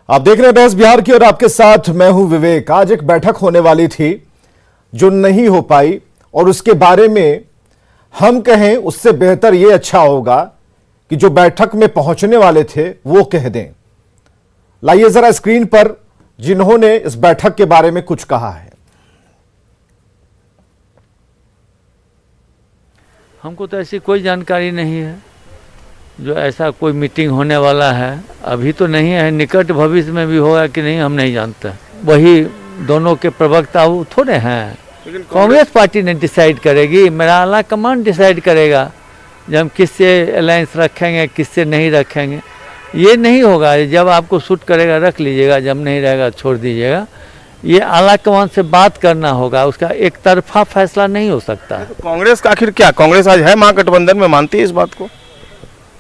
आप देख रहे हैं बहस बिहार की और आपके साथ मैं हूं विवेक। आज एक बैठक होने वाली थी जो नहीं हो पाई और उसके बारे में हम कहें उससे बेहतर यह अच्छा होगा कि जो बैठक में पहुंचने वाले थे वो कह दें। लाइए जरा स्क्रीन पर जिन्होंने इस बैठक के बारे में कुछ कहा है। हमको तो ऐसी कोई जानकारी नहीं है जो ऐसा कोई मीटिंग होने वाला है। अभी तो नहीं है, निकट भविष्य में भी होगा कि नहीं हम नहीं जानते। वही दोनों के प्रवक्ता वो थोड़े हैं, कांग्रेस पार्टी ने डिसाइड करेगी, मेरा आला कमांड डिसाइड करेगा जब हम किससे अलायंस रखेंगे किससे नहीं रखेंगे। ये नहीं होगा, जब आपको सूट करेगा रख लीजिएगा, जब नहीं रहेगा छोड़ दीजिएगा। ये आला कमान से बात करना होगा, उसका एक तरफा फैसला नहीं हो सकता। तो कांग्रेस का आखिर क्या, कांग्रेस आज है महागठबंधन में, मानती है इस बात को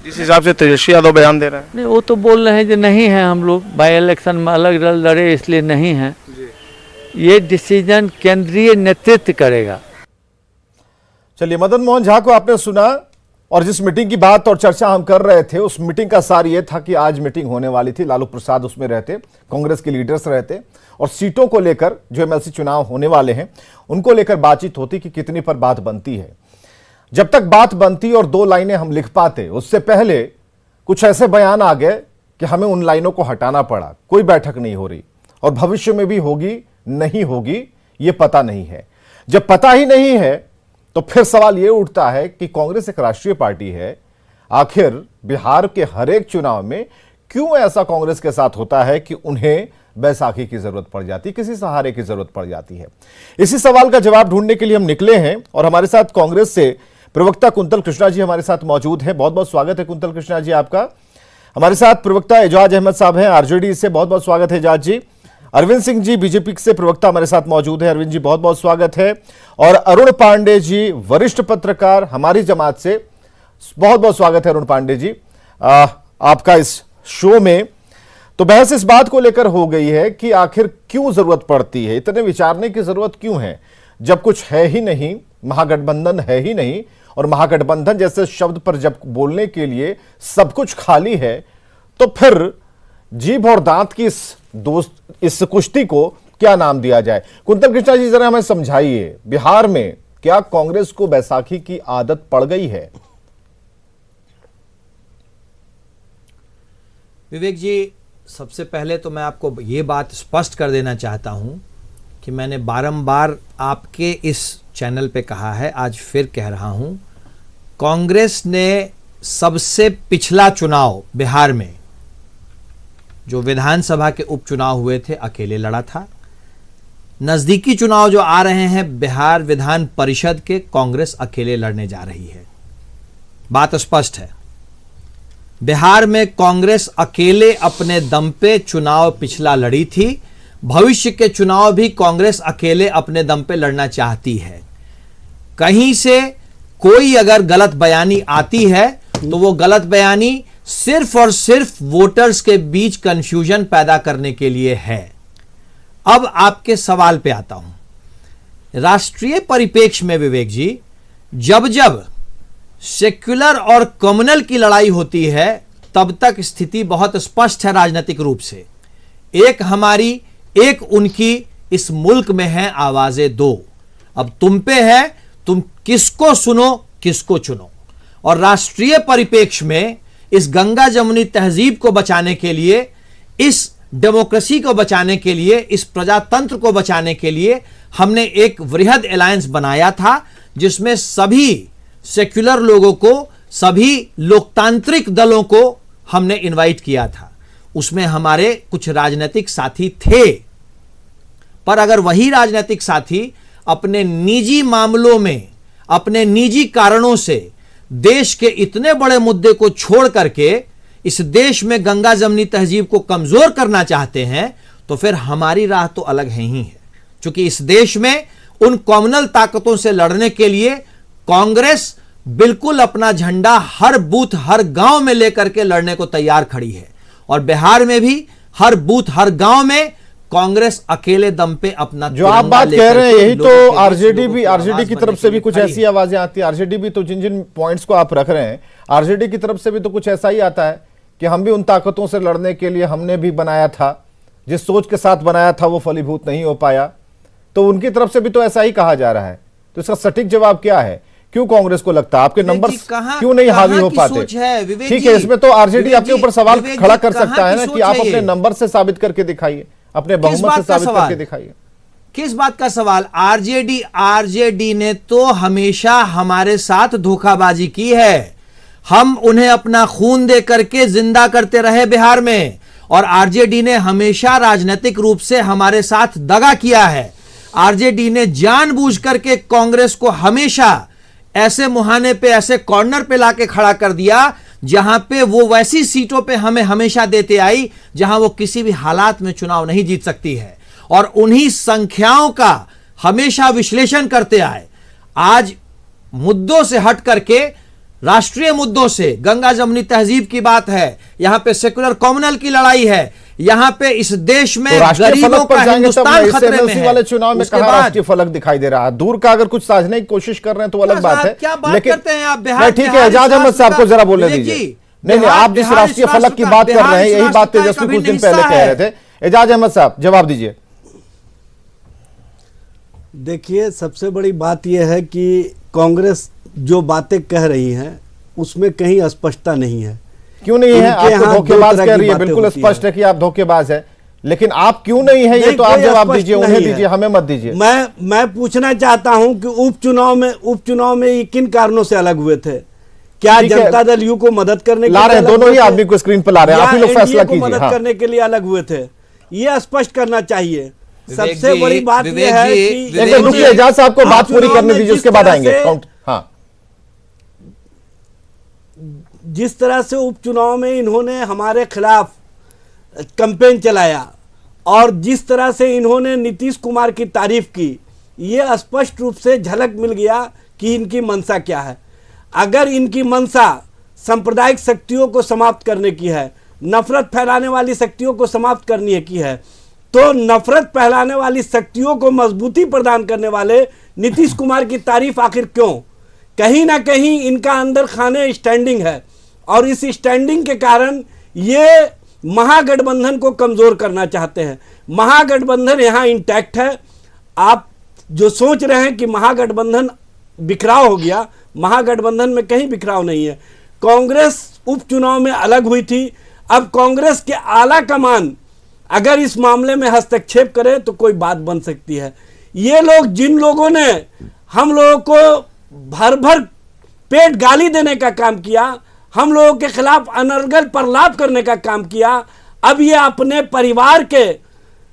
जिस हिसाब से तेजस्वी यादव बयान दे रहे हैं? नहीं, वो तो बोल रहे हैं जो नहीं है, हम लोग बाई इलेक्शन में अलग लड़े इसलिए नहीं है। ये डिसीजन केंद्रीय नेतृत्व करेगा। चलिए, मदन मोहन झा को आपने सुना और जिस मीटिंग की बात और चर्चा हम कर रहे थे उस मीटिंग का सार ये था कि आज मीटिंग होने वाली थी, लालू प्रसाद उसमें रहते, कांग्रेस के लीडर्स रहते और सीटों को लेकर जो एमएलसी चुनाव होने वाले हैं उनको लेकर बातचीत होती कि कितनी पर बात बनती है। जब तक बात बनती और दो लाइनें हम लिख पाते, उससे पहले कुछ ऐसे बयान आ गए कि हमें उन लाइनों को हटाना पड़ा। कोई बैठक नहीं हो रही और भविष्य में भी होगी नहीं होगी ये पता नहीं है। जब पता ही नहीं है तो फिर सवाल यह उठता है कि कांग्रेस एक राष्ट्रीय पार्टी है, आखिर बिहार के हर एक चुनाव में क्यों ऐसा कांग्रेस के साथ होता है कि उन्हें बैसाखी की जरूरत पड़ जाती, किसी सहारे की जरूरत पड़ जाती है। इसी सवाल का जवाब ढूंढने के लिए हम निकले हैं और हमारे साथ कांग्रेस से प्रवक्ता कुंतल कृष्णा जी हमारे साथ मौजूद हैं। बहुत बहुत स्वागत है कुंतल कृष्णा जी आपका। हमारे साथ प्रवक्ता एजाज अहमद साहब हैं आरजेडी से, बहुत बहुत स्वागत है एजाज जी। अरविंद सिंह जी बीजेपी से प्रवक्ता हमारे साथ मौजूद है, अरविंद जी बहुत बहुत स्वागत है। और अरुण पांडे जी वरिष्ठ पत्रकार हमारी जमात से, बहुत बहुत स्वागत है अरुण पांडे जी आपका इस शो में। तो बहस इस बात को लेकर हो गई है कि आखिर क्यों जरूरत पड़ती है, इतने विचारने की जरूरत क्यों है जब कुछ है ही नहीं, महागठबंधन है ही नहीं और महागठबंधन जैसे शब्द पर जब बोलने के लिए सब कुछ खाली है तो फिर जीभ और दांत की इस कुश्ती को क्या नाम दिया जाए। कुंतल कृष्णा जी जरा हमें समझाइए, बिहार में क्या कांग्रेस को बैसाखी की आदत पड़ गई है? विवेक जी, सबसे पहले तो मैं आपको ये बात स्पष्ट कर देना चाहता हूं कि मैंने बारंबार आपके इस चैनल पे कहा है, आज फिर कह रहा हूं, कांग्रेस ने सबसे पिछला चुनाव बिहार में जो विधानसभा के उपचुनाव हुए थे अकेले लड़ा था। नजदीकी चुनाव जो आ रहे हैं बिहार विधान परिषद के, कांग्रेस अकेले लड़ने जा रही है। बात स्पष्ट है, बिहार में कांग्रेस अकेले अपने दम पे चुनाव पिछला लड़ी थी। भविष्य के चुनाव भी कांग्रेस अकेले अपने दम पे लड़ना चाहती है। कहीं से कोई अगर गलत बयानी आती है तो वो गलत बयानी सिर्फ और सिर्फ वोटर्स के बीच कंफ्यूजन पैदा करने के लिए है। अब आपके सवाल पे आता हूं। राष्ट्रीय परिप्रेक्ष्य में विवेक जी, जब जब सेक्युलर और कम्युनल की लड़ाई होती है तब तक स्थिति बहुत स्पष्ट है राजनीतिक रूप से। एक हमारी एक उनकी, इस मुल्क में है आवाजें दो। अब तुम पे है, तुम किसको सुनो किसको चुनो। और राष्ट्रीय परिप्रेक्ष्य में इस गंगा जमुनी तहजीब को बचाने के लिए, इस डेमोक्रेसी को बचाने के लिए, इस प्रजातंत्र को बचाने के लिए हमने एक वृहद अलायंस बनाया था जिसमें सभी सेक्युलर लोगों को, सभी लोकतांत्रिक दलों को हमने इनवाइट किया था। उसमें हमारे कुछ राजनीतिक साथी थे, पर अगर वही राजनीतिक साथी अपने निजी मामलों में, अपने निजी कारणों से देश के इतने बड़े मुद्दे को छोड़ करके इस देश में गंगा जमुनी तहजीब को कमजोर करना चाहते हैं तो फिर हमारी राह तो अलग है ही है। क्योंकि इस देश में उन कम्युनल ताकतों से लड़ने के लिए कांग्रेस बिल्कुल अपना झंडा हर बूथ हर गांव में लेकर के लड़ने को तैयार खड़ी है। और बिहार में भी हर बूथ हर गांव में कांग्रेस अकेले दम पे अपना, जो आप बात कह रहे हैं यही तो आरजेडी की तरफ से भी कुछ ऐसी आवाजें आती है। आरजेडी भी तो जिन जिन पॉइंट्स को आप रख रहे हैं, आरजेडी की तरफ से भी तो कुछ ऐसा ही आता है कि हम भी उन ताकतों से लड़ने के लिए हमने भी बनाया था, जिस सोच के साथ बनाया था वो फलीभूत नहीं हो पाया। तो उनकी तरफ से भी तो ऐसा ही कहा जा रहा है। तो इसका सटीक जवाब क्या है? क्यों कांग्रेस को लगता है आपके नंबर क्यों नहीं हावी हो पाते? ठीक है, इसमें तो आरजेडी आपके ऊपर सवाल खड़ा कर सकता है ना कि आप अपने नंबर से साबित करके दिखाइए, अपने बहुमत से साबित करके दिखाइए। किस बात का सवाल? आरजेडी ने तो हमेशा हमारे साथ धोखाबाजी की है। हम उन्हें अपना खून दे करके जिंदा करते रहे बिहार में, और आरजेडी ने हमेशा राजनीतिक रूप से हमारे साथ दगा किया है। आरजेडी ने जानबूझ करके कांग्रेस को हमेशा ऐसे मुहाने पे, ऐसे कॉर्नर पे लाके खड़ा कर दिया जहां पे वो वैसी सीटों पे हमें हमेशा देते आई जहां वो किसी भी हालात में चुनाव नहीं जीत सकती है, और उन्हीं संख्याओं का हमेशा विश्लेषण करते आए। आज मुद्दों से हट करके, राष्ट्रीय मुद्दों से, गंगा जमुनी तहजीब की बात है, यहां पे सेकुलर कॉम्युनल की लड़ाई है, यहां पे इस देश में तो गरीबों का हिंदुस्तान खतरे में है। वाले चुनाव में कहां राष्ट्रीय फलक दिखाई दे रहा है? दूर का अगर कुछ साझने की कोशिश कर रहे हैं तो अलग बात है, क्या बात लेकिन करते हैं आप? बिहार, ठीक है, एजाज अहमद साहब को जरा बोलने दीजिए। नहीं, आप जिस राष्ट्रीय फलक की बात कर रहे हैं, यही बात तेजस्वी कुछ दिन पहले कह रहे थे। एजाज अहमद साहब जवाब दीजिए। देखिए, सबसे बड़ी बात यह है कि कांग्रेस जो बातें कह रही हैं उसमें कहीं स्पष्टता नहीं है। क्यों नहीं है? आप तो धोखेबाज कह रही है, बिल्कुल स्पष्ट है कि आप धोखेबाज है, लेकिन आप क्यों नहीं है ये तो आप जवाब दीजिए, उन्हें दीजिए, हमें मत दीजिए। मैं पूछना चाहता हूं कि उपचुनाव में ये किन कारणों से अलग हुए थे? क्या जनता दल यू को मदद करने के ला रहे हैं? दोनों ही आदमी को स्क्रीन पर ला रहे हैं, आप ही लोग फैसला कीजिए। मदद करने के लिए अलग हुए थे, ये स्पष्ट करना चाहिए। सबसे बड़ी बात यह है कि रुकिए, एजाज साहब को बात पूरी करने दीजिए, उसके बाद आएंगे। हाँ, जिस तरह से उपचुनाव में इन्होंने हमारे खिलाफ कैंपेन चलाया और जिस तरह से इन्होंने नीतीश कुमार की तारीफ की, ये स्पष्ट रूप से झलक मिल गया कि इनकी मंशा क्या है। अगर इनकी मंशा सांप्रदायिक शक्तियों को समाप्त करने की है, नफरत फैलाने वाली शक्तियों को समाप्त करने की है, तो नफरत फैलाने वाली शक्तियों को मजबूती प्रदान करने वाले नीतीश कुमार की तारीफ आखिर क्यों? कहीं ना कहीं इनका अंदर खाने स्टैंडिंग है, और इस स्टैंडिंग के कारण ये महागठबंधन को कमजोर करना चाहते हैं। महागठबंधन यहाँ इंटैक्ट है। आप जो सोच रहे हैं कि महागठबंधन बिखराव हो गया, महागठबंधन में कहीं बिखराव नहीं है। कांग्रेस उपचुनाव में अलग हुई थी, अब कांग्रेस के आला कमान अगर इस मामले में हस्तक्षेप करे तो कोई बात बन सकती है। ये लोग, जिन लोगों ने हम लोगों को भर भर पेट गाली देने का काम किया, हम लोगों के खिलाफ अनर्गल प्रलाप करने का काम किया, अब ये अपने परिवार के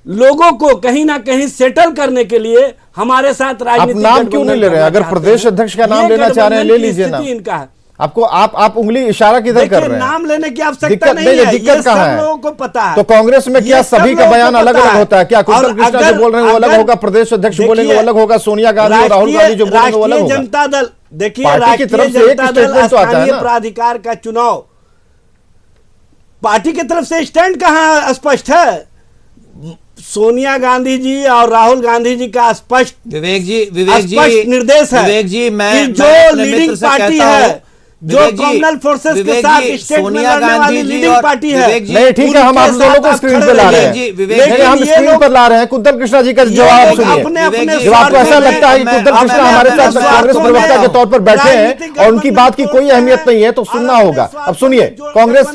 लोगों को कहीं ना कहीं सेटल करने के लिए हमारे साथ राजनीतिक नाम क्यों नहीं ले रहे हैं? अगर प्रदेश अध्यक्ष का नाम लेना चाह रहे हैं, ले लीजिए ना। इनका है। आपको आप उंगली इशारा किधर कर रहे हैं? नाम लेने की आवश्यकता नहीं है, दिक्कत कहां है? लोगों को पता है। तो कांग्रेस में क्या सभी का बयान अलग अलग होता है? क्या कुंदन कृष्णा जो बोल रहे हैं वो अलग होगा, प्रदेश अध्यक्ष बोलेंगे वो अलग होगा, सोनिया गांधी और राहुल गांधी जो बोलेंगे वो अलग होगा? जनता दल, देखिए, पार्टी की तरफ से एक स्टेटमेंट तो आता है ना। प्राधिकार का चुनाव, पार्टी की तरफ से स्टैंड कहां स्पष्ट है? सोनिया गांधी जी और राहुल गांधी जी का स्पष्ट विवेक जी निर्देश है। विवेक जी, मैं जो लीडिंग पार्टी है, जो कॉमनल फोर्सेस के साथ स्टेट में लड़ने वाली लीडिंग पार्टी है। नहीं, ठीक है, हम आप दोनों को स्क्रीन पर ला रहे हैं। नहीं, हम स्क्रीन पर ला रहे हैं। कुंदन कृष्णा जी का जवाब सुनिए। जब आपको ऐसा लगता है कि कुंदन कृष्णा हमारे साथ कांग्रेस प्रवक्ता के तौर पर बैठे हैं और उनकी बात की कोई अहमियत नहीं है तो सुनना होगा। अब सुनिए, कांग्रेस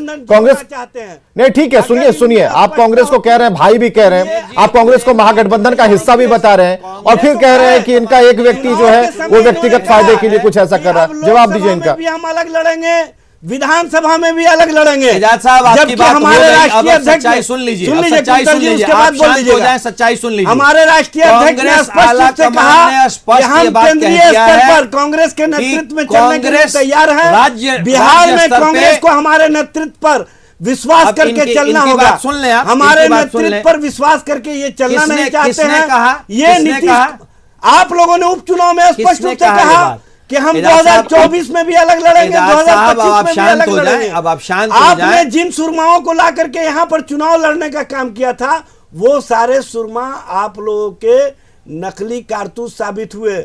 नहीं, ठीक है, सुनिए, आप कांग्रेस को कह रहे हैं, भाई भी कह रहे हैं, आप कांग्रेस को महागठबंधन का हिस्सा भी बता रहे हैं, और फिर कह रहे हैं कि इनका एक व्यक्ति जो है वो व्यक्तिगत फायदे के लिए कुछ ऐसा कर रहा है। जवाब दीजिए इनका। अलग लड़ेंगे, विधानसभा में भी अलग लड़ेंगे। एजाज साहब, आपकी बात हमारे राष्ट्रीय अध्यक्ष, सच्चाई सुन लीजिए, उसके बाद बोल दीजिएगा। सच्चाई सुन लीजिए। हमारे राष्ट्रीय अध्यक्ष ने स्पष्ट से कहा कि हम केंद्रीय स्तर पर कांग्रेस के नेतृत्व में चलने के लिए तैयार हैं। बिहार में कांग्रेस को हमारे नेतृत्व पर विश्वास करके चलना होगा। सुन लें आप, हमारे नेतृत्व पर विश्वास करके ये चलना नहीं चाहते हैं। ये नीतीश, आप लोगों ने उपचुनाव में स्पष्ट रूप से कहा कि हम 2024 में भी अलग लड़ेंगे, 2025 में भी अलग लड़ेंगे। अब आप शांत हो जाएं। आपने जिन सुरमाओं को ला करके यहाँ पर चुनाव लड़ने का काम किया था, वो सारे सुरमा आप लोगों के नकली कारतूस साबित हुए,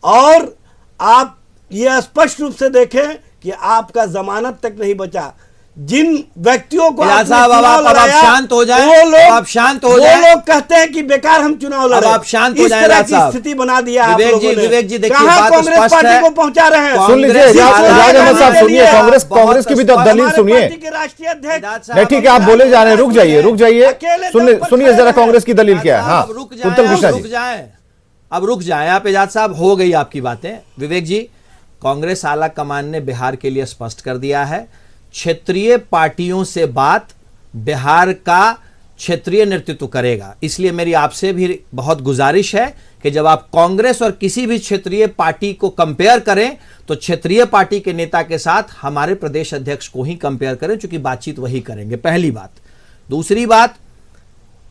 और आप ये स्पष्ट रूप से देखें कि आपका जमानत तक नहीं बचा। जिन व्यक्तियों को इलाज आपने साहब, अब चुनाव आप लड़ाया, शांत हो जाएं, वो लोग आप शांत हो वो जाएं। लोग कहते हैं कि बेकार हम चुनाव लड़े। अब आप शांत हो इस जाएं, तरह इलाज की साहब। स्थिति बना दिया आप विवेक लोगों जी, ने। विवेक जी, देखिए, कहां बात कांग्रेस स्पष्ट पार्टी है। को पहुंचा रहे हैं? सुन लीजिए, कांग्रेस इजाज अहमद साहब सुनिए, कांग्रेस बहुत की भी तो स्पष्ट- दलील हमारे सुनिए। पार्टी के राष्ट्रीय अध्यक्ष नहीं ठीक है, आप बोले जा रहे हैं, रुक जाइए, रुक जाइए, अकेले सुनिए दम पर सुनिए खड़े जरा हैं। कांग्रेस की दलील क्या है। हाँ, अब रुक कुंतल जाएं, कृष्णा अब रुक जी। जाएं, अब रुक जाएं आप इजाज साहब, हो गई आपकी बातें। विवेक जी, कांग्रेस आला कमान ने बिहार के लिए स्पष्ट कर दिया है, क्षेत्रीय पार्टियों से बात बिहार का क्षेत्रीय नेतृत्व करेगा। इसलिए मेरी आपसे भी बहुत गुजारिश है कि जब आप कांग्रेस और किसी भी क्षेत्रीय पार्टी को कंपेयर करें तो क्षेत्रीय पार्टी के नेता के साथ हमारे प्रदेश अध्यक्ष को ही कंपेयर करें, क्योंकि बातचीत वही करेंगे। पहली बात। दूसरी बात,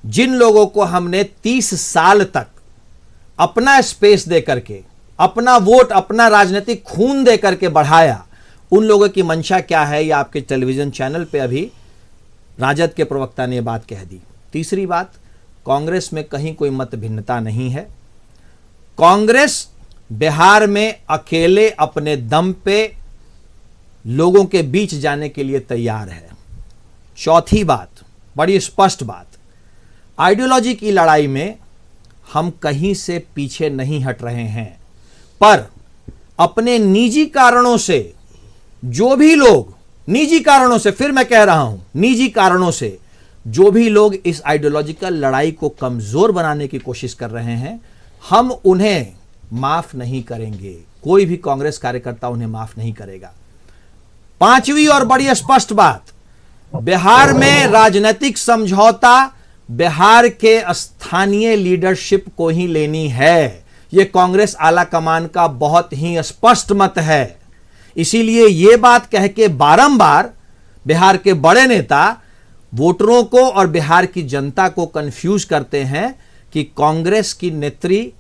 जिन लोगों को हमने 30 साल तक अपना स्पेस दे करके, अपना वोट, अपना राजनीतिक खून दे करके बढ़ाया, उन लोगों की मंशा क्या है, ये आपके टेलीविजन चैनल पे अभी राजद के प्रवक्ता ने बात कह दी। तीसरी बात, कांग्रेस में कहीं कोई मत भिन्नता नहीं है। कांग्रेस बिहार में अकेले अपने दम पे लोगों के बीच जाने के लिए तैयार है। चौथी बात, बड़ी स्पष्ट बात, आइडियोलॉजी की लड़ाई में हम कहीं से पीछे नहीं हट रहे हैं, पर अपने निजी कारणों से जो भी लोग, निजी कारणों से, फिर मैं कह रहा हूं, निजी कारणों से जो भी लोग इस आइडियोलॉजिकल लड़ाई को कमजोर बनाने की कोशिश कर रहे हैं, हम उन्हें माफ नहीं करेंगे। कोई भी कांग्रेस कार्यकर्ता उन्हें माफ नहीं करेगा। पांचवी और बड़ी स्पष्ट बात, बिहार में राजनीतिक समझौता बिहार के स्थानीय लीडरशिप को ही लेनी है। यह कांग्रेस आला कमान का बहुत ही स्पष्ट मत है। इसीलिए यह बात कह के बारंबार बिहार के बड़े नेता वोटरों को और बिहार की जनता को कंफ्यूज करते हैं कि कांग्रेस की नेत्री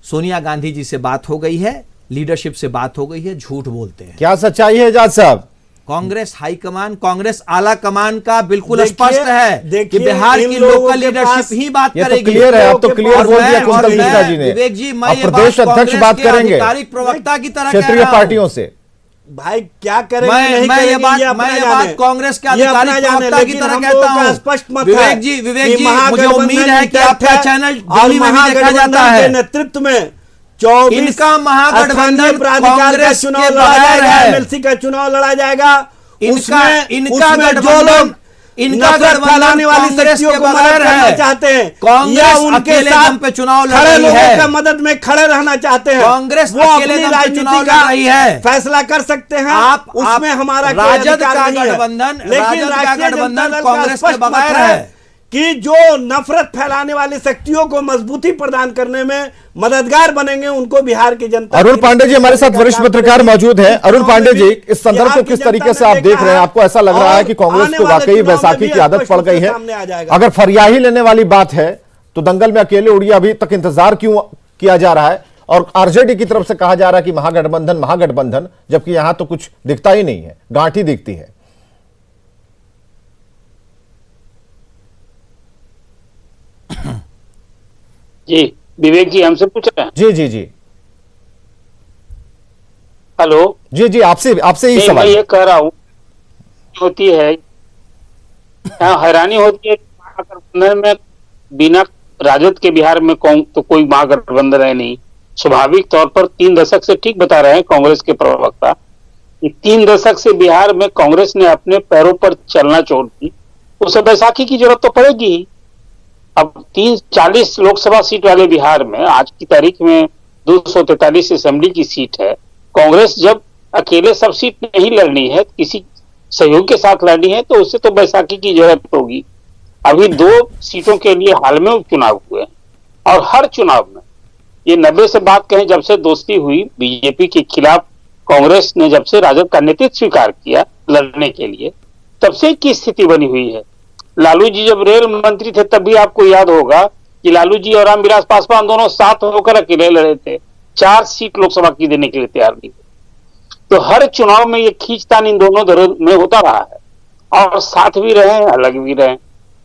सोनिया गांधी जी से बात हो गई है, लीडरशिप से बात हो गई है, झूठ बोलते हैं। क्या सच्चाई है एजाज साहब? कांग्रेस हाईकमान, कांग्रेस आला कमान का बिल्कुल देखिए- स्पष्ट है कि देखिए, बिहार इन की लोगों लोकल के लीडरशिप पास- ही बात ये तो करेगी। क्लियर है, अब तो क्लियर और बोल दिया मैं- कुंतल और कृष्णा मैं- जी ने। विवेक जी, मैं अब ये प्रदेश बात अध्यक्ष कांग्रेस बात के करेंगे आधिकारिक प्रवक्ता की तरह कह क्षेत्रीय रहा हूं। पार्टियों से। भाई क्या करेंगे, मैं नहीं ये करेंगे, बात अपना मैं ये जाने। बात कांग्रेस के ये अपना आधिकारिक जाने, प्रवक्ता की लेकिन तरह हम कहता लोगों का हूं। स्पष्ट मत है विवेक जी, कि मुझे उम्मीद है कि आपका चैनल दिल्ली में भी देखा जाता है। के नेतृत्व में 24 इनका महागठबंधन स्थानीय प्राधिकार का कांग्रेस चुनाव के लड़ा बगैर जाएगा, है। एमएलसी का चुनाव लड़ा जाएगा। इनका उसमें जो गठबंधन, लोग इनका नफरत गठबंधन फैलाने वाली कांग्रेस शक्तियों के को मदद बगैर करना है। चाहते हैं कांग्रेस या उनके अकेले साथ दम पे चुनाव लड़ खड़े रही लोगों है। के मदद में खड़े रहना चाहते हैं, कांग्रेस वो अकेले अपनी दम पे चुनाव राजनीति लड़ का रही है। फैसला कर सकते हैं। आप उसमें हमारा कोई राजद अधिकार का नहीं है। गठबंधन, लेकिन राजद का राष्ट्रीय जनता गठबंधन दल का कांग्रेस के स्पष्ट मत बगैर है कि जो नफरत फैलाने वाली शक्तियों को मजबूती प्रदान करने में मददगार बनेंगे, उनको बिहार की जनता। अरुण पांडे जी हमारे साथ वरिष्ठ पत्रकार मौजूद हैं। अरुण पांडे जी, इस संदर्भ को किस तरीके से आप देख रहे हैं? आपको ऐसा लग रहा है कि कांग्रेस को वाकई बैसाखी की आदत पड़ गई है? अगर फरियाही लेने वाली बात है तो दंगल में अकेले उड़िया अभी तक इंतजार क्यों किया जा रहा है? और आरजेडी की तरफ से कहा जा रहा है कि महागठबंधन महागठबंधन, जबकि यहां तो कुछ दिखता ही नहीं है, गांठी दिखती है। जी विवेक जी हमसे पूछ रहे हैं। जी जी जी हेलो जी जी, आपसे ही मैं सवाल। ये कह रहा हूँ, होती है यहाँ हैरानी होती है कि महागठबंधन में बिना राजद के बिहार में तो कोई महागठबंधन है नहीं। स्वाभाविक तौर पर 3 दशक से, ठीक बता रहे हैं कांग्रेस के प्रवक्ता, कि 3 दशक से बिहार में कांग्रेस ने अपने पैरों पर चलना छोड़ दी, उसे बैसाखी की जरूरत तो पड़ेगी ही। अब 40 लोकसभा सीट वाले बिहार में आज की तारीख में 243 असेंबली की सीट है। कांग्रेस जब अकेले सब सीट नहीं लड़नी है, किसी सहयोग के साथ लड़नी है, तो उससे तो बैसाखी की जरूरत होगी। अभी 2 सीटों के लिए हाल में उपचुनाव हुए और हर चुनाव में ये 90 से बात कहें, जब से दोस्ती हुई बीजेपी के खिलाफ, कांग्रेस ने जब से राजद का नेतृत्व स्वीकार किया लड़ने के लिए, तब से की स्थिति बनी हुई है। लालू जी जब रेल मंत्री थे तब भी आपको याद होगा कि लालू जी और रामविलास पासवान दोनों साथ होकर अकेले लड़े थे, 4 सीट लोकसभा की देने के लिए तैयार नहीं थे। तो हर चुनाव में ये खींचतान इन दोनों दलों में होता रहा है और साथ भी रहे, अलग भी रहे।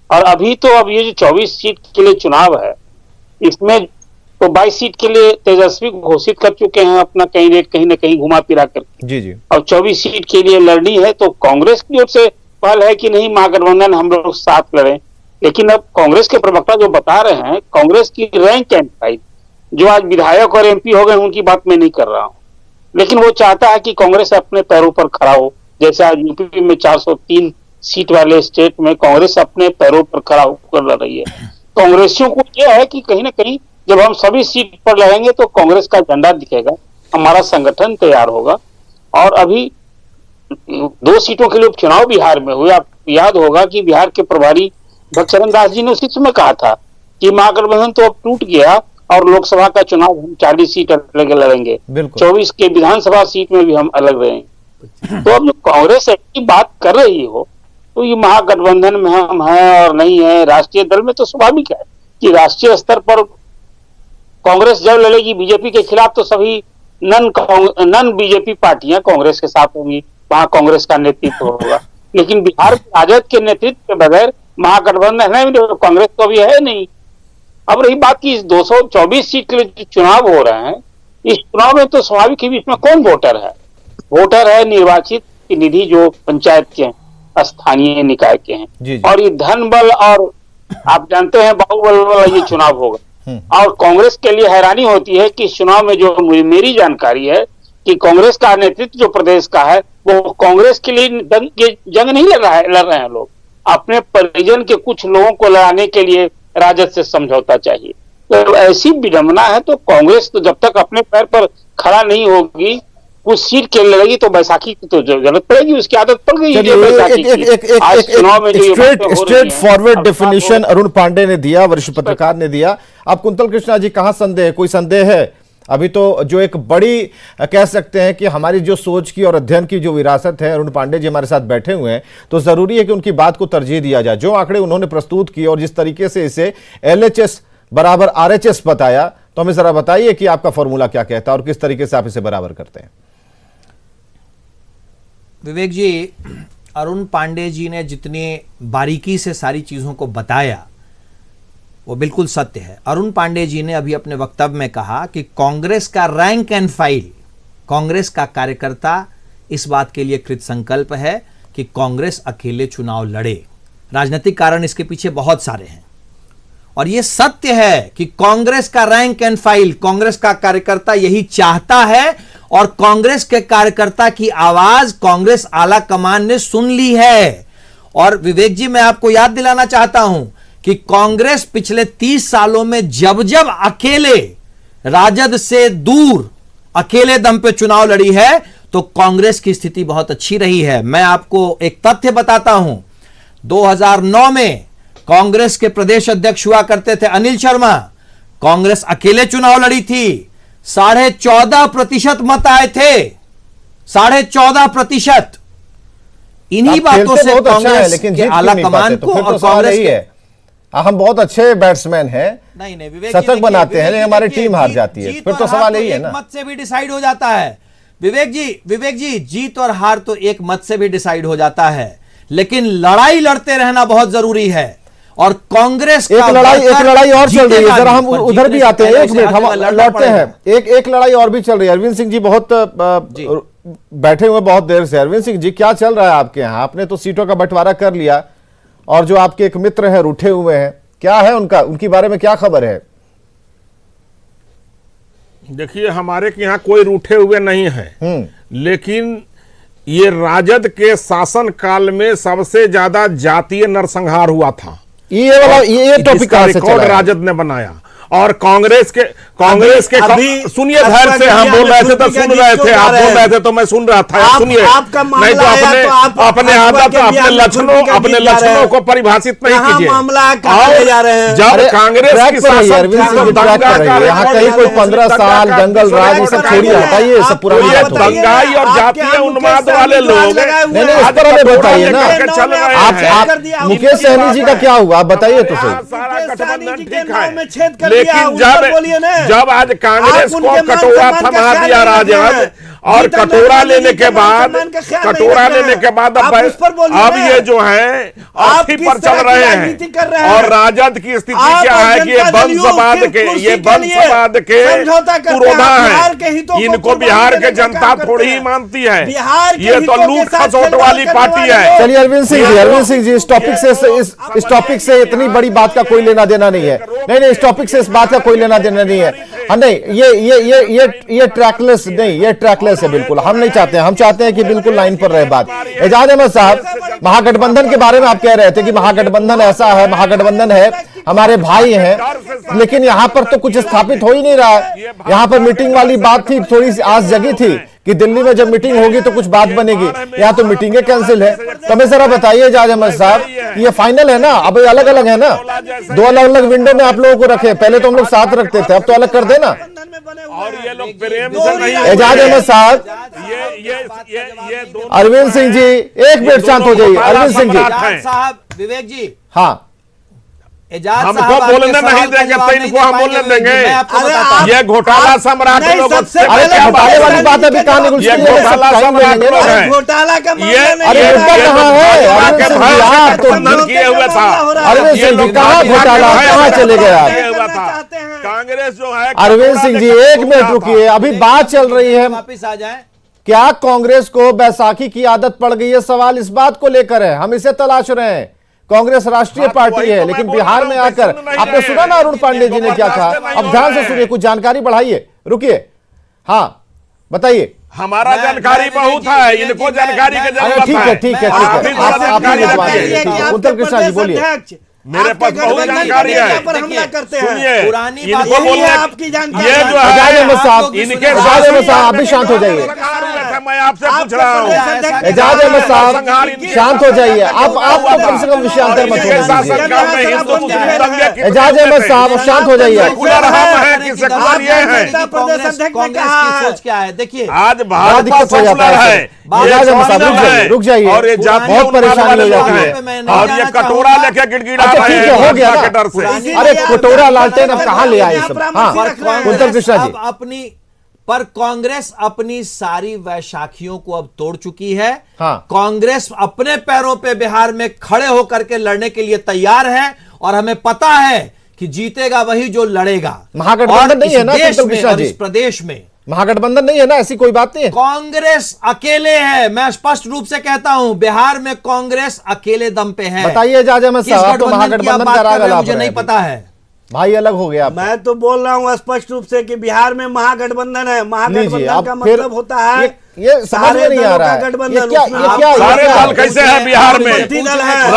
और अभी तो अब ये जो 24 सीट के लिए चुनाव है, इसमें तो 22 सीट के लिए तेजस्वी घोषित कर चुके हैं अपना कैंडिडेट, कहीं ना कहीं घुमा फिरा कर। जी जी, और 24 सीट के लिए लड़नी है तो कांग्रेस की ओर से पहल है कि नहीं महागठबंधन हम लोग साथ लड़ें, लेकिन अब कांग्रेस के प्रवक्ता जो बता रहे हैं, कांग्रेस की रैंक एंड फाइल जो आज विधायक और एमपी हो गए उनकी बात मैं नहीं कर रहा हूं, लेकिन वो चाहता है कि कांग्रेस अपने पैरों पर खड़ा हो। जैसे आज यूपी में 403 सीट वाले स्टेट में कांग्रेस अपने पैरों पर खड़ा होकर लड़ रही है। कांग्रेसियों को यह है कि कहीं ना कहीं जब हम सभी सीट पर लड़ेंगे तो कांग्रेस का झंडा दिखेगा, हमारा संगठन तैयार होगा। और अभी 2 सीटों के लिए उपचुनाव बिहार में हुए। आप याद होगा कि बिहार के प्रभारी भक्तचरण दास जी ने उसी समय कहा था कि महागठबंधन तो अब टूट गया और लोकसभा का चुनाव हम 40 सीट अलग लड़ेंगे, 24 के विधानसभा सीट में भी हम अलग रहेंगे। तो अब जो कांग्रेस ऐसी बात कर रही हो तो ये महागठबंधन में हम हैं और नहीं है, राष्ट्रीय दल में तो स्वाभाविक है कि राष्ट्रीय स्तर पर कांग्रेस जब लड़ेगी बीजेपी के खिलाफ तो सभी नन बीजेपी पार्टियां कांग्रेस के साथ होंगी, वहां कांग्रेस का नेतृत्व होगा। लेकिन बिहार में राजद के नेतृत्व के बगैर महागठबंधन है, कांग्रेस तो अभी है नहीं। अब रही बात की 224 सीट के लिए जो चुनाव हो रहे हैं, इस चुनाव में तो स्वाभाविक ही इसमें कौन वोटर है? वोटर है निर्वाचित प्रतिनिधि जो पंचायत के हैं, स्थानीय निकाय के हैं। और ये धन बल और आप जानते हैं बाहुबल वाला ये चुनाव होगा। और कांग्रेस के लिए हैरानी होती है कि इस चुनाव में जो मेरी जानकारी है कि कांग्रेस का नेतृत्व जो प्रदेश का है वो कांग्रेस के लिए जंग नहीं लड़ रहे हैं लोग, अपने परिजन के कुछ लोगों को लड़ाने के लिए राजद से समझौता चाहिए। तो ऐसी विडंबना है। तो कांग्रेस तो जब तक अपने पैर पर खड़ा नहीं होगी, कुछ सीट के लड़ेगी तो बैसाखी की तो जरूरत पड़ेगी, उसकी आदत पड़ गई है बैसाखी की। आज चुनाव में जो straightforward definition Arun Pandey ने दिया, वरिष्ठ पत्रकार ने दिया। आप कुंतल कृष्णा जी कहां संदेह, कोई संदेह है? अभी तो जो एक बड़ी कह सकते हैं कि हमारी जो सोच की और अध्ययन की जो विरासत है, अरुण पांडे जी हमारे साथ बैठे हुए हैं, तो जरूरी है कि उनकी बात को तरजीह दिया जाए। जो आंकड़े उन्होंने प्रस्तुत किए और जिस तरीके से इसे LHS बराबर RHS बताया, तो हमें जरा बताइए कि आपका फॉर्मूला क्या कहता है और किस तरीके से आप इसे बराबर करते हैं। विवेक जी, अरुण पांडे जी ने जितनी बारीकी से सारी चीजों को बताया वो बिल्कुल सत्य है। अरुण पांडे जी ने अभी अपने वक्तव्य में कहा कि कांग्रेस का रैंक एंड फाइल, कांग्रेस का कार्यकर्ता इस बात के लिए कृत संकल्प है कि कांग्रेस अकेले चुनाव लड़े। राजनीतिक कारण इसके पीछे बहुत सारे हैं और यह सत्य है कि कांग्रेस का रैंक एंड फाइल, कांग्रेस का कार्यकर्ता यही चाहता है और कांग्रेस के कार्यकर्ता की आवाज कांग्रेस आला कमान ने सुन ली है। और विवेक जी, मैं आपको याद दिलाना चाहता हूं कि कांग्रेस पिछले 30 सालों में जब जब अकेले राजद से दूर अकेले दम पे चुनाव लड़ी है तो कांग्रेस की स्थिति बहुत अच्छी रही है। मैं आपको एक तथ्य बताता हूं, 2009 में कांग्रेस के प्रदेश अध्यक्ष हुआ करते थे अनिल शर्मा, कांग्रेस अकेले चुनाव लड़ी थी, 14.5% मत आए थे, 14.5%। इन्हीं बातों से कांग्रेस के आला कमान को और कांग्रेस के हम बहुत अच्छे बैट्समैन हैं, नहीं विवेक, शतक बनाते हैं, लेकिन हमारी टीम हार जाती है, फिर तो सवाल यही है ना। मत से भी डिसाइड हो जाता है विवेक जी, जीत और हार तो एक मत से भी डिसाइड हो जाता है, लेकिन लड़ाई लड़ते रहना बहुत जरूरी है। और कांग्रेस एक लड़ाई और चल रही है, जरा हम उधर भी आते हैं, एक मिनट हम लौटते हैं। एक लड़ाई और भी चल रही है। अरविंद सिंह जी बहुत बैठे हुए बहुत देर से। अरविंद सिंह जी, क्या चल रहा है आपके यहाँ? आपने तो सीटों का बंटवारा कर लिया और जो आपके एक मित्र हैं रूठे हुए हैं, क्या है उनकी बारे में क्या खबर है? देखिए, हमारे के यहाँ कोई रूठे हुए नहीं है, लेकिन ये राजद के शासन काल में सबसे ज्यादा जातीय नरसंहार हुआ था। ये टॉपिक रिकॉर्ड राजद ने बनाया और कांग्रेस के सुनिए, धैर्य से हम बोल रहे थे तो सुन रहे थे, आप बोल रहे थे तो मैं सुन रहा था। सुनिए, नहीं तो अपने आदत, अपने लक्षणों को परिभाषित नहीं कीजिए। जब कांग्रेस की शासन, यहाँ कहीं कोई 15 साल दंगल राज ये सब छोड़िए, हटाइए सब पुरानी दंगाई और जातीय उन्माद वाले लोग बताइए ना। आप मुकेश सहनी जी का क्या हुआ, आप बताइए तो सही। सारा गठबंधन ठीक है, लेकिन जब आज कांग्रेस को कटोरा थमा दिया राजद और गीता कटोरा में लेने के बाद सम्मान का ख्याल नहीं कटोरा रखना लेने है। के बाद आप उस पर बोलिए अब ना। ये जो है आप अर्थी किस पर तरह चल की रहे राजनीति हैं। कर रहे और हैं? राजद की स्थिति आप क्या और है कि ये जनता दल यूं वंशवाद सिर्फ के कुर्सी ये के लिए वंशवाद के समझौता करते हैं। पुरोधा बिहार के है। हितों को इनको कुर्बान बिहार देने के का जनता काम करते थोड़ी ही हैं। मानती है। बिहार के ये तो हितों के लूट साथ खसोट खिलवाड़ वाली करने पार्टी वाले है। लोग। चलिए अरविंद सिंह जी इस टॉपिक से इस टॉपिक से इतनी बड़ी बात का कोई लेना देना नहीं है। नहीं, इस टॉपिक से इस बात का कोई लेना देना नहीं है। हाँ, नहीं, ये ट्रैकलेस नहीं, ये ट्रैकलेस है बिल्कुल। हम नहीं चाहते हैं, हम चाहते हैं कि बिल्कुल लाइन पर रहे बात। एजाज अहमद साहब, महागठबंधन के बारे में आप कह रहे थे कि महागठबंधन ऐसा है, महागठबंधन है, हमारे भाई हैं, लेकिन यहां पर तो कुछ स्थापित हो ही नहीं रहा है। यहां पर मीटिंग वाली बात थी, थोड़ी सी आस जगी थी कि दिल्ली में जब मीटिंग होगी तो कुछ बात बनेगी, यहाँ तो मीटिंगें कैंसिल है। तो हमें जरा बताइए एजाज अहमद साहब, ये फाइनल है ना? अब ये अलग अलग है ना? दो अलग अलग विंडो में आप लोगों को रखे, पहले तो हम लोग साथ रखते थे, अब तो अलग कर देना। और ये लोग प्रेम से नहीं, एजाज अहमद साहब, ये दोनों अरविंद सिंह जी, एक मिनट शांत हो जाइए। अरविंद सिंह जी, एजाज साहब, विवेक जी, हाँ, एजाज हमको साहब आपके बोलने नहीं सवाल का देंगे जवाब तो नहीं इनको दे हम पाएंगे, बोलने विवेक जी। देंगे। मैं आपको अरे बताता हूं। ये घोटाला सम्राट नहीं, लोगों सबसे से पहले क्या घोटाले वाली बात अभी कहानी ये गुलशन घोटाला सम्राट लोग हैं। घोटाला का मामला ये नहीं अरे है। घोटाला कहाँ है? अरविंद सिंह जी, आप तो गठबंधन किए हुए था। अरविंद सिंह जी, कहाँ घोटाला, कहाँ चले गए आप? किए हुआ था। कांग्रेस जो है अरविंद सिंह जी, एक मिनट रुकिए, अभी बात चल रही है। वापिस आ जाएं। क्या कांग्रेस को बैसाखी की आदत पड़ गई है? सवाल इस बात को लेकर है, हम इसे तलाश रहे हैं। कांग्रेस राष्ट्रीय हाँ, तो पार्टी वही है, तो लेकिन मैं बोल बिहार रहा में हूं, आकर सुन नहीं आपने रहे। सुना ना अरुण पांडे जी ने क्या कहा? बर्दाश्त नहीं अब हो ध्यान रहा से है। सुनिए, कुछ जानकारी बढ़ाइए, रुकिए, हाँ बताइए। हमारा जानकारी बहुत है, इनको जानकारी की अरे जरूरत ठीक है, ठीक है, आप ठीक भी है, आप जानकारी ही जवाब दीजिए। दीजिए, ठीक है। कुंतल कृष्णा जी बोलिए। मेरे पास बहुत जानकारी है। पर हमला करते हैं। सुनिए, पुरानी इनको बात यही बोलने है आपकी जानकारी। ये जो एजाज अहमद साहब, है इनके एजाज अहमद साहब, आप भी शांत हो जाइए। मैं आपसे पूछ रहा हूँ। एजाज अहमद साहब, शांत हो जाइए। आप तो कम से कम विषयांतर मत इनके होने शासन दीजिए। काल में हिंदू मुस्लिम दंगे कितने एजाज अहमद थे? साहब, शांत हो जाइए। सेकुलर हम हैं कि सेकुलर ये हैं? कांग्रेस की सोच क्या है? देखिए, आज बड़ा भाजपा दिक्कत हो जाता सेकुलर है। है, एजाज अहमद साहब, रुक जाइए, और ये जाति बहुत परेशानी हो जाती है। और ये कटोरा लेके गिड़गिड़ा अच्छा, रहे ठीक हैं है, हो गया भाजपा ना। के डर से। अरे कटोरा लालटेन अब कहाँ ले आए सब? हाँ, कुंतल कृष्णा जी, पर कांग्रेस अपनी सारी वैशाखियों को अब तोड़ चुकी है। हाँ। कांग्रेस अपने पैरों पे बिहार में खड़े होकर के लड़ने के लिए तैयार है, और हमें पता है कि जीतेगा वही जो लड़ेगा। महागठबंधन और नहीं इस है ना, देश कुंतल में कृष्णा और जी? इस प्रदेश में महागठबंधन नहीं है ना, ऐसी कोई बात नहीं है। कांग्रेस अकेले है। मैं स्पष्ट रूप से कहता हूं, बिहार में कांग्रेस अकेले दम पे है। बताइए एजाज अहमद किस साहब, आप तो गठबंधन की आप महागठबंधन बात का कर राग रहे हैं, अलाप मुझे रहे नहीं हैं। पता है। भाई अलग हो गया आपका। मैं तो बोल रहा हूँ स्पष्ट रूप से कि बिहार में महागठबंधन है। लीजिए, महागठबंधन आप का फिर मतलब होता है ये समझ में नहीं आ रहा है। ये क्या सारे दल कैसे हैं बिहार में? पंथी दल है।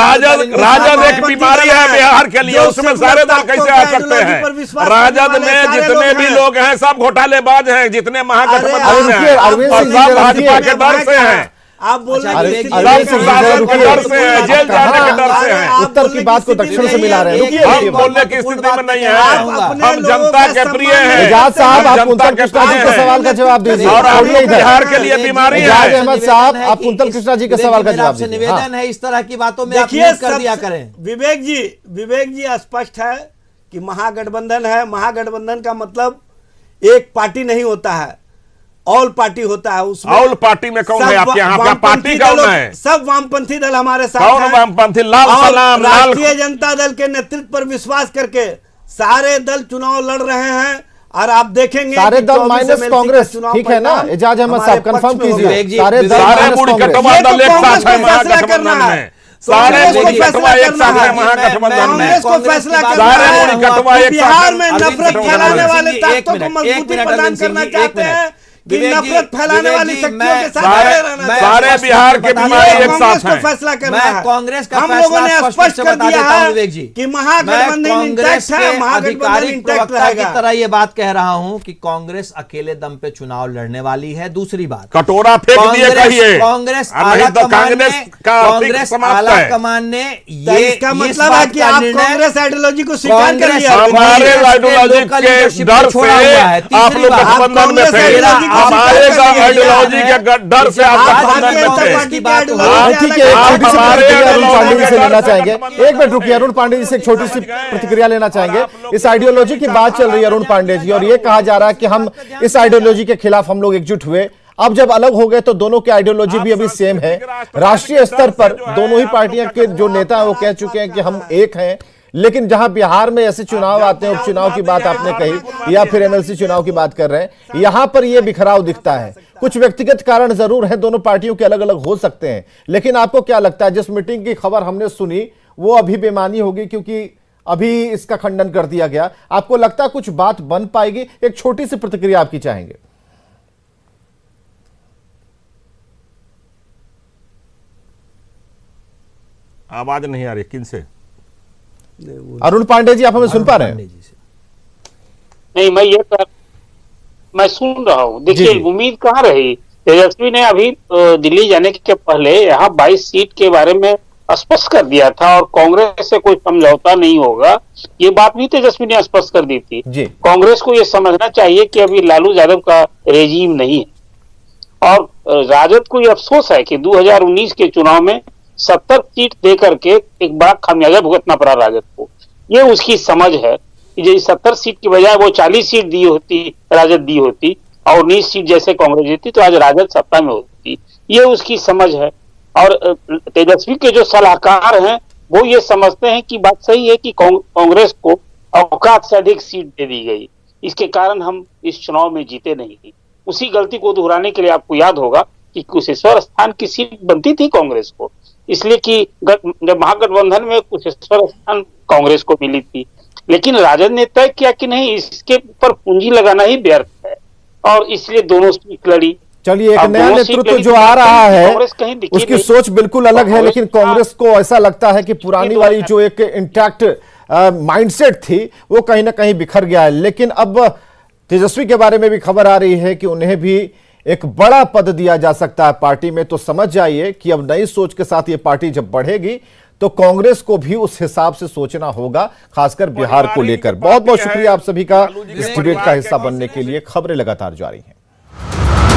राजद एक बीमारी है बिहार के लिए, उसमें सारे दल कैसे आ सकते हैं? राजद में जितने भी लोग हैं सब घोटालेबाज हैं, जितने महागठबंधन हैं, अरविंद और सिंह सब जी, भाजपा के डर से हैं। आप बोल रहे अरे, हैं कि अरविंद सब सिंह जी, शासन के रुकिए। डर से हैं, जेल जाने के डर से हैं। उत्तर की बात को दक्षिण से मिला रहे हैं। रुकिए, हम रुकिए। बोलने की स्थिति में नहीं है। अपने हम लोगों जनता का के प्रिय सम्मान हैं। एजाज साहब, आप जनता कुंतल के कृष्णा जी प्रिय के हैं। सवाल का जवाब दीजिए। और आप छोड़िए लोग इधर। बिहार के लिए बीमारी एजाज है। अहमद साहब, आप कुंतल कृष्णा जी के सवाल का जवाब दीजिए। निवेदन हाँ। है, इस तरह की बातों में आप देखिए म्यूट कर दिया करें। विवेक जी स्पष्ट है कि महागठबंधन है। महागठबंधन का मतलब एक पार्टी नहीं होता है, ऑल पार्टी होता है। उसमें ऑल पार्टी में कौन है आपके यहाँ? आपका पार्टी कौन है? सब वामपंथी दल हमारे साथ कौन हैं। वामपंथी? लाल और सलाम, लाल राष्ट्रीय जनता दल के नेतृत्व पर विश्वास करके सारे दल चुनाव लड़ रहे हैं, और आप देखेंगे सारे कि दल 24 माइनस MLC कांग्रेस, का चुनाव ठीक है ना? परिणाम एजाज अहमद हमारे साहब कंफर्म पक्ष में होगा। कीजिए। जी, सारे दल सारे माइनस मुड़ी कांग्रेस। कटवा ये तो दल एक कांग्रेस साथ है को फैसला महागठबंधन करना है। में। सारे कांग्रेस को मुड़ी फैसला कटवा एक करना साथ है है। महागठबंधन में। कांग्रेस को फैसला करना सारे है। मुड़ी कटवा एक साथ बिहार है। में नफरत फैलाने वाले ताकतों को मजबूती प्रदान करना चाहते हैं कि नफरत फैलाने वाली शक्तियों के साथ खड़े रहना चाहते हैं। सारे बिहार के बीमारी एक कांग्रेस साथ को है। फैसला करना मैं है। कांग्रेस का हम फैसला लोगों ने स्पष्ट स्पष्ट से कर बता दिया देता हूं, है विवेक जी। कि मैं महागठबंधन कांग्रेस इंटैक्ट है। के महागठबंधन आधिकारिक इंटैक्ट प्रवक्ता की रहेगा। तरह ये बात कह रहा हूं कि कांग्रेस अकेले दम पे चुनाव लड़ने वाली है। दूसरी बात, कटोरा फेंक दिए कहिए। कांग्रेस और नहीं आला तो कमान कांग्रेस ने का कांग्रेस समाप्त आला है। कमान ने तो ये इसका इस मतलब है बात कि का आप निर्णय कांग्रेस आइडियोलॉजी को स्वीकार कर कांग्रेस लिया। हमारे आइडियोलॉजी लोकल के लीडरशिप डर को से छोड़ा हुआ है। आप तीसरी लोग बात, गठबंधन में कांग्रेस थे। आइडियोलॉजी को हमारे स्वीकार कर लिया आइडियोलॉजी के डर से आप आप गठबंधन भारतीय में जनता थे। पार्टी की आइडियोलॉजी हाँ, से ठीक है, एक अलग छोटी सी हमारे प्रतिक्रिया अरुण आइडियोलॉजी पांडे जी से के लेना डर से चाहेंगे। गठबंधन एक मिनट रुकिए, अरुण पांडे जी से एक छोटी सी प्रतिक्रिया लेना चाहेंगे। इस आइडियोलॉजी की बात चल रही है अरुण पांडे जी, और ये कहा जा रहा है कि हम इस आइडियोलॉजी के खिलाफ हम लोग एकजुट हुए। अब जब अलग हो गए तो दोनों की आइडियोलॉजी भी अभी सेम है। राष्ट्रीय स्तर पर दोनों ही पार्टियां के जो नेता हैं वो कह चुके हैं कि हम एक हैं, लेकिन जहां बिहार में ऐसे चुनाव आते हैं, उपचुनाव की बात आपने कही या फिर एमएलसी चुनाव की बात कर रहे हैं, यहां पर यह बिखराव दिखता है। कुछ व्यक्तिगत कारण जरूर हैं, दोनों पार्टियों के अलग अलग हो सकते हैं, लेकिन आपको क्या लगता है जिस मीटिंग की खबर हमने सुनी वो अभी बेमानी होगी क्योंकि अभी इसका खंडन कर दिया गया, आपको लगता है कुछ बात बन पाएगी? एक छोटी सी प्रतिक्रिया आपकी चाहेंगे। आवाज नहीं आ रही किन से? अरुण पांडे जी, आप हमें सुन पा रहे हैं? नहीं, मैं सुन रहा हूँ। देखिए, उम्मीद कहाँ रही। तेजस्वी ने अभी दिल्ली जाने के पहले यहाँ 22 सीट के बारे में स्पष्ट कर दिया था और कांग्रेस से कोई समझौता नहीं होगा, ये बात भी तेजस्वी ने स्पष्ट कर दी थी। कांग्रेस को ये समझना चाहिए कि अभी लालू यादव का रेजीम नहीं है और राजद को ये अफसोस है कि 2019 के चुनाव में 70 सीट दे करके एक बड़ा खामियाजा भुगतना पड़ा राजद को। ये उसकी समझ है कि यदि 70 सीट की बजाय वो 40 सीट दी होती, राजद दी होती और 19 सीट जैसे कांग्रेस जीती तो आज राजद सत्ता में होती। ये उसकी समझ है और तेजस्वी के जो सलाहकार हैं वो ये समझते हैं कि बात सही है कि कांग्रेस को औकात से अधिक सीट दे दी गई, इसके कारण हम इस चुनाव में जीते नहीं। उसी गलती को दोहराने के लिए आपको याद होगा कि कुशेश्वर स्थान की सीट बनती थी कांग्रेस को, इसलिए कि जब महागठबंधन में कुशेश्वर स्थान कांग्रेस को मिली थी, लेकिन राजद ने तय किया कि नहीं, इसके ऊपर पूंजी लगाना ही व्यर्थ है और इसलिए दोनों सीट लड़ी। चलिए, एक नया नेतृत्व जो आ रहा है उसकी सोच बिल्कुल अलग है, लेकिन कांग्रेस को ऐसा लगता है कि पुरानी वाली जो एक इंटैक्ट माइंडसेट थी वो कहीं ना कहीं बिखर गया है। लेकिन अब तेजस्वी के बारे में भी खबर आ रही है कि उन्हें भी एक बड़ा पद दिया जा सकता है पार्टी में, तो समझ जाइए कि अब नई सोच के साथ ये पार्टी जब बढ़ेगी तो कांग्रेस को भी उस हिसाब से सोचना होगा, खासकर बिहार को लेकर। बहुत बहुत शुक्रिया आप सभी का इस डिबेट का हिस्सा बनने के लिए। खबरें लगातार जारी हैं।